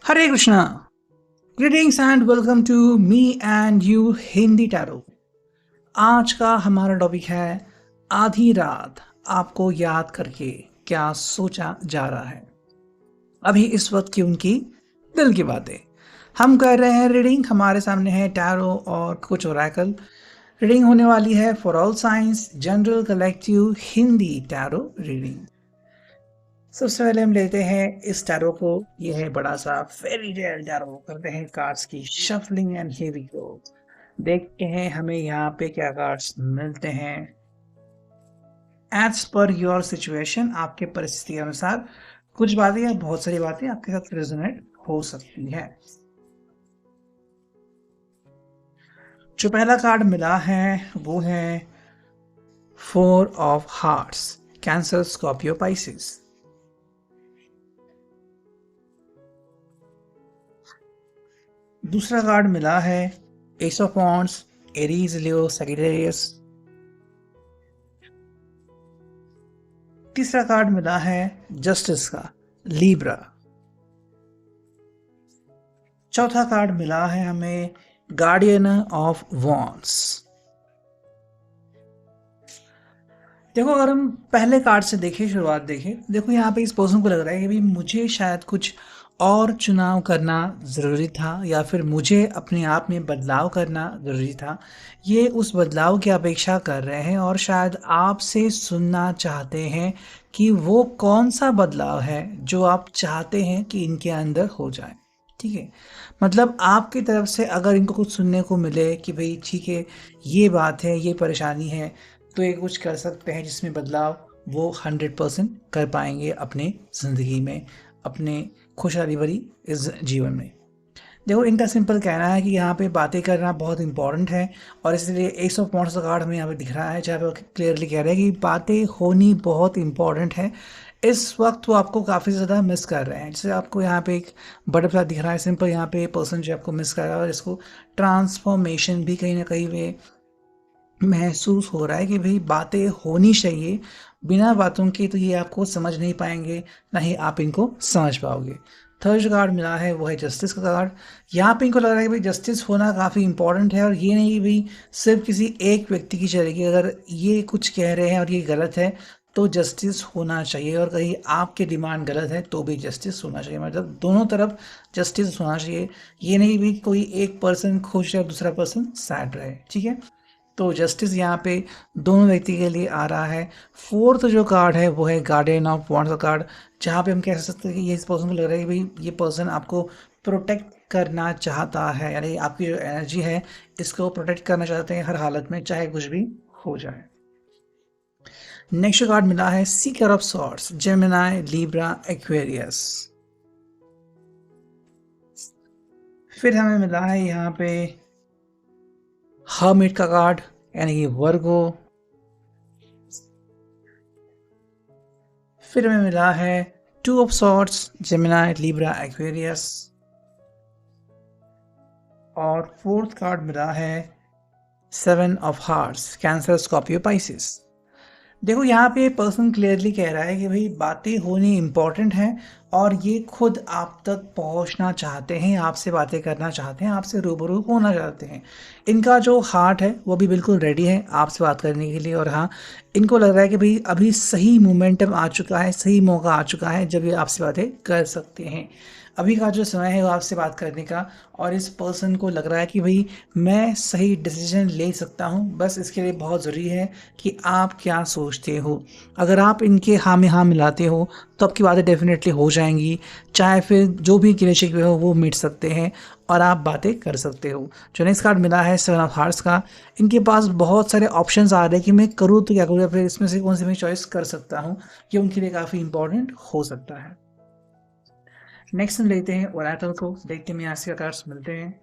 Hare Krishna. Greetings and welcome to me and you Hindi tarot. आज का हमारा टॉपिक है आधी रात आपको याद करके क्या सोचा जा रहा है। अभी इस वक्त की उनकी दिल की बातें हम कर रहे हैं। रीडिंग हमारे सामने है टैरो और कुछ ओरेकल। रीडिंग होने वाली है for all science general collective Hindi tarot reading. सबसे पहले हम लेते हैं इस टैरो को। ये है बड़ा सा फेरी टेल टैरो। करते हैं कार्ड्स की shuffling and here we go. देखते हैं हमें यहाँ पे क्या कार्ड्स मिलते हैं। एज पर योर सिचुएशन, आपके परिस्थिति के अनुसार कुछ बातें या बहुत सारी बातें आपके साथ रेजोनेट हो सकती है। जो पहला कार्ड मिला है वो है 4 of hearts, cancer, Scorpio, Pisces. दूसरा कार्ड मिला है S of wands, Aries, Leo, Sagittarius. तीसरा कार्ड मिला है जस्टिस का, लिब्रा। चौथा कार्ड मिला है हमें गार्डियन ऑफ वॉन्ड्स। देखो, अगर हम पहले कार्ड से देखें, शुरुआत देखें, देखो यहाँ पे इस पर्सन को लग रहा है कि भाई मुझे शायद कुछ और चुनाव करना ज़रूरी था, या फिर मुझे अपने आप में बदलाव करना ज़रूरी था। ये उस बदलाव की अपेक्षा कर रहे हैं और शायद आपसे सुनना चाहते हैं कि वो कौन सा बदलाव है जो आप चाहते हैं कि इनके अंदर हो जाए। ठीक है, मतलब आपकी तरफ से अगर इनको कुछ सुनने को मिले कि भाई ठीक है, ये बात है, ये परेशानी है, तो ये कुछ कर सकते हैं जिसमें बदलाव वो 100% कर पाएंगे अपने ज़िंदगी में, अपने खुशहाली भरी इस जीवन में। देखो, इनका सिंपल कहना है कि यहाँ पे बातें करना बहुत इंपॉर्टेंट है, और इसलिए एस ऑफ वॉन्ड्स का कार्ड हमें यहाँ पे दिख रहा है, जहाँ पे वो क्लियरली कह रहे हैं कि बातें होनी बहुत इंपॉर्टेंट है। इस वक्त वो आपको काफ़ी ज़्यादा मिस कर रहे हैं। जैसे आपको यहाँ पे एक बटरफ्लाई दिख रहा है, सिंपल यहाँ पे पर्सन जो आपको मिस कर रहा है, और इसको ट्रांसफॉर्मेशन भी कहीं ना कहीं वे महसूस हो रहा है कि भाई बातें होनी चाहिए। बिना बातों के तो ये आपको समझ नहीं पाएंगे, ना ही आप इनको समझ पाओगे। थर्ड जो कार्ड मिला है वो है जस्टिस का कार्ड। यहाँ पे इनको लग रहा है कि भाई जस्टिस होना काफ़ी इंपॉर्टेंट है, और ये नहीं कि भाई सिर्फ किसी एक व्यक्ति की चलेगी। अगर ये कुछ कह रहे हैं और ये गलत है तो जस्टिस होना चाहिए, और कहीं आपकी डिमांड गलत है तो भी जस्टिस होना चाहिए। मतलब दोनों तरफ जस्टिस होना चाहिए। ये नहीं भी कोई एक पर्सन खुश है और दूसरा पर्सन सैड रहे। ठीक है, तो जस्टिस यहाँ पे दोनों व्यक्ति के लिए आ रहा है। फोर्थ जो कार्ड है वो है गार्डियन ऑफ वॉन्ड्स का कार्ड, जहाँ पे हम कह सकते हैं कि ये इस पर्सन को लग रहा है कि भाई ये पर्सन आपको प्रोटेक्ट करना चाहता है, यानी आपकी जो एनर्जी है इसको प्रोटेक्ट करना चाहते हैं हर हालत में, चाहे कुछ भी हो जाए। नेक्स्ट कार्ड मिला है Sikar of swords, Gemini, Libra, Aquarius. फिर हमें मिला है यहाँ पे हर्मिट का कार्ड, यानी कि वर्गो। फिर हमें मिला है 2 of swords, Gemini, Libra, Aquarius. और फोर्थ कार्ड मिला है 7 of hearts, cancer, Scorpio, Pisces. देखो, यहाँ पे पर्सन क्लियरली कह रहा है कि भाई बातें होनी इम्पॉर्टेंट है, और ये खुद आप तक पहुँचना चाहते हैं, आपसे बातें करना चाहते हैं, आपसे रूबरू होना चाहते हैं। इनका जो हार्ट है वो भी बिल्कुल रेडी है आपसे बात करने के लिए। और हाँ, इनको लग रहा है कि भाई अभी सही मोमेंटम आ चुका है, सही मौका आ चुका है जब ये आपसे बातें कर सकते हैं। अभी का जो समय है वो आपसे बात करने का, और इस पर्सन को लग रहा है कि भाई मैं सही डिसीजन ले सकता हूँ, बस इसके लिए बहुत ज़रूरी है कि आप क्या सोचते हो। अगर आप इनके हाँ में हाँ मिलाते हो तो आपकी बातें डेफिनेटली हो जाएंगी, चाहे फिर जो भी गिले शिकवे हो वो मिट सकते हैं और आप बातें कर सकते हो। जो नेक्स्ट कार्ड मिला है 7 ऑफ हार्ट्स का, इनके पास बहुत सारे ऑप्शंस आ रहे हैं कि मैं करूँ तो क्या करूँ, या फिर इसमें से कौन सी मैं चॉइस कर सकता हूँ। ये उनके लिए काफ़ी इंपॉर्टेंट हो सकता है। नेक्स्ट हम लेते हैं ओरेकल को, देखते हैं यहाँ से कार्ड्स मिलते हैं।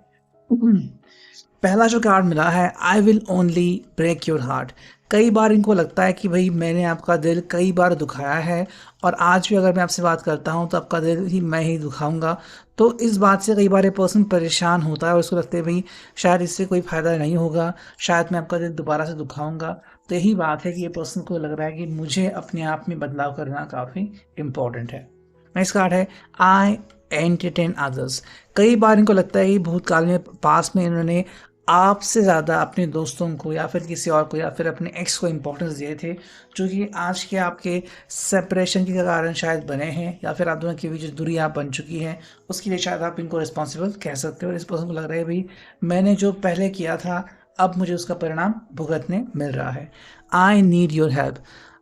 पहला जो कार्ड मिला है I will only break your heart. कई बार इनको लगता है कि भाई मैंने आपका दिल कई बार दुखाया है, और आज भी अगर मैं आपसे बात करता हूँ तो आपका दिल ही मैं ही दुखाऊंगा। तो इस बात से कई बार ये पर्सन परेशान होता है, और उसको लगता है भाई शायद इससे कोई फ़ायदा नहीं होगा, शायद मैं आपका दिल दोबारा से दुखाऊंगा। तो यही बात है कि ये पर्सन को लग रहा है कि मुझे अपने आप में बदलाव करना काफ़ी इम्पोर्टेंट है। नेक्स्ट कार्ड है आई एंटरटेन अदर्स। कई बार इनको लगता है कि भूतकाल में, पास में इन्होंने आपसे ज़्यादा अपने दोस्तों को या फिर किसी और को या फिर अपने एक्स को इम्पोर्टेंस दिए थे, जो कि आज के आपके सेपरेशन के कारण शायद बने हैं, या फिर आप दोनों के बीच जो दूरियां बन चुकी हैं उसके लिए शायद आप इनको रिस्पॉन्सिबल कह सकते हो। इस पर्सन को लग रहा है भाई मैंने जो पहले किया था अब मुझे उसका परिणाम भुगतने मिल रहा है। I need your help.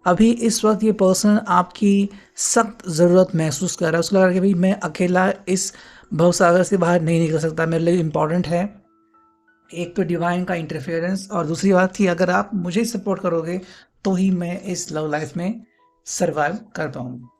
अभी इस वक्त ये पर्सन आपकी सख्त ज़रूरत महसूस कर रहा है। उसको लग रहा है कि भाई मैं अकेला इस भवसागर से बाहर नहीं निकल सकता, मेरे लिए इम्पॉर्टेंट है एक तो डिवाइन का इंटरफेरेंस, और दूसरी बात कि अगर आप मुझे सपोर्ट करोगे तो ही मैं इस लव लाइफ में सर्वाइव कर पाऊंगा।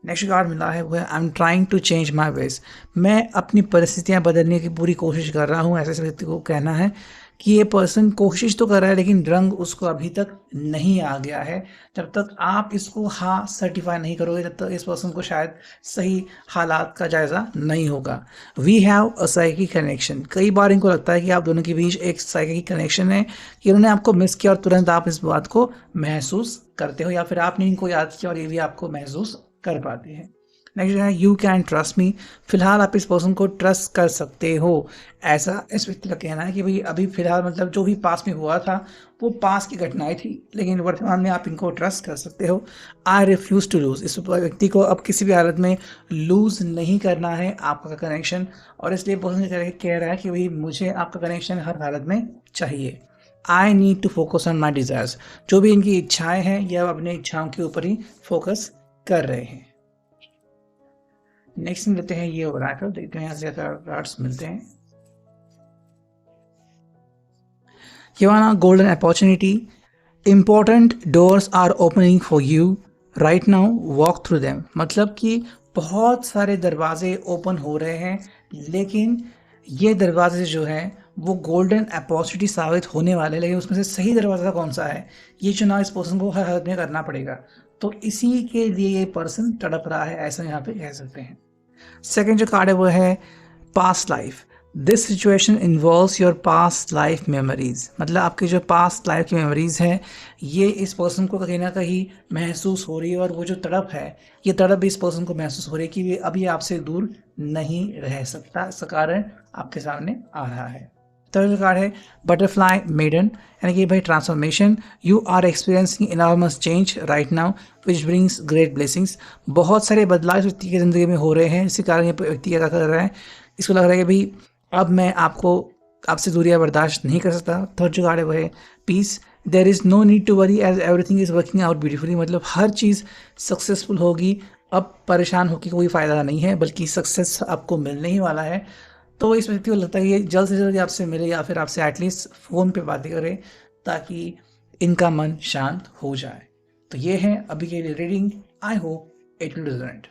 नेक्स्ट कार्ड मिला है वो है I am trying to change my ways. मैं अपनी परिस्थितियां बदलने की पूरी कोशिश कर रहा हूँ। ऐसे व्यक्ति को कहना है कि ये पर्सन कोशिश तो कर रहा है लेकिन रंग उसको अभी तक नहीं आ गया है। जब तक आप इसको हाँ सर्टिफाई नहीं करोगे तब तक इस पर्सन को शायद सही हालात का जायज़ा नहीं होगा। We have a psychic connection. कई बार इनको लगता है कि आप दोनों के बीच एक साइकिक कनेक्शन है कि उन्होंने आपको मिस किया और तुरंत आप इस बात को महसूस करते हो, या फिर आपने इनको याद किया और ये भी आपको महसूस कर पाते हैं। नेक्स्ट है यू कैन ट्रस्ट मी। फिलहाल आप इस पर्सन को ट्रस्ट कर सकते हो। ऐसा इस व्यक्ति का कहना है कि भाई अभी फिलहाल मतलब जो भी पास में हुआ था वो पास की घटनाएं थी, लेकिन वर्तमान में आप इनको ट्रस्ट कर सकते हो। I refuse to lose. इस व्यक्ति को अब किसी भी हालत में लूज नहीं करना है आपका कनेक्शन, और इसलिए पर्सन कह रहा है कि भाई मुझे आपका कनेक्शन हर हालत में चाहिए। I need to focus on my desires. जो भी इनकी इच्छाएं हैं यह अपनी इच्छाओं के ऊपर ही फोकस कर रहे हैं। नेक्स्ट लेते हैं ये ओरेकल, देखते हैं यहाँ से कार्ड्स मिलते हैं। ये वाला golden opportunity, important doors are opening for you right now, walk through them. मतलब कि बहुत सारे दरवाजे ओपन हो रहे हैं, लेकिन ये दरवाजे जो हैं वो गोल्डन अपॉर्चुनिटी साबित होने वाले हैं, लेकिन उसमें से सही दरवाज़ा कौन सा है ये चुनाव इस पर्सन को हर हालत में करना पड़ेगा। तो इसी के लिए ये पर्सन तड़प रहा है, ऐसा यहाँ पे कह सकते हैं। सेकेंड जो कार्ड है वो है past life. This situation involves your past life memories. मतलब आपकी जो पास्ट लाइफ की मेमोरीज है ये इस पर्सन को कहीं ना कहीं महसूस हो रही है, और वो जो तड़प है ये तड़प भी इस पर्सन को महसूस हो रही है कि ये अभी आपसे दूर नहीं रह सकता। इसका कारण आपके सामने आ रहा है। थर्ड कार्ड है बटरफ्लाई मेडन, यानी कि भाई transformation. You are experiencing enormous change right now which brings great blessings. बहुत सारे बदलाव इस व्यक्ति की ज़िंदगी में हो रहे हैं, इसी कारण ये व्यक्ति क्या कर रहा है, इसको लग रहा है कि भाई अब मैं आपसे दूरियां बर्दाश्त नहीं कर सकता। थर्ड जो कार्ड है वो है peace. There is no need to worry as everything is working out beautifully. मतलब हर चीज़ सक्सेसफुल होगी, अब परेशान होकर कोई फ़ायदा नहीं है, बल्कि सक्सेस आपको मिलने ही वाला है। तो इस व्यक्ति को लगता है कि ये जल्द से जल्द आपसे मिले या फिर आपसे एटलीस्ट फ़ोन पे बातें करें ताकि इनका मन शांत हो जाए। तो ये है अभी के लिए reading. I hope it will resonate.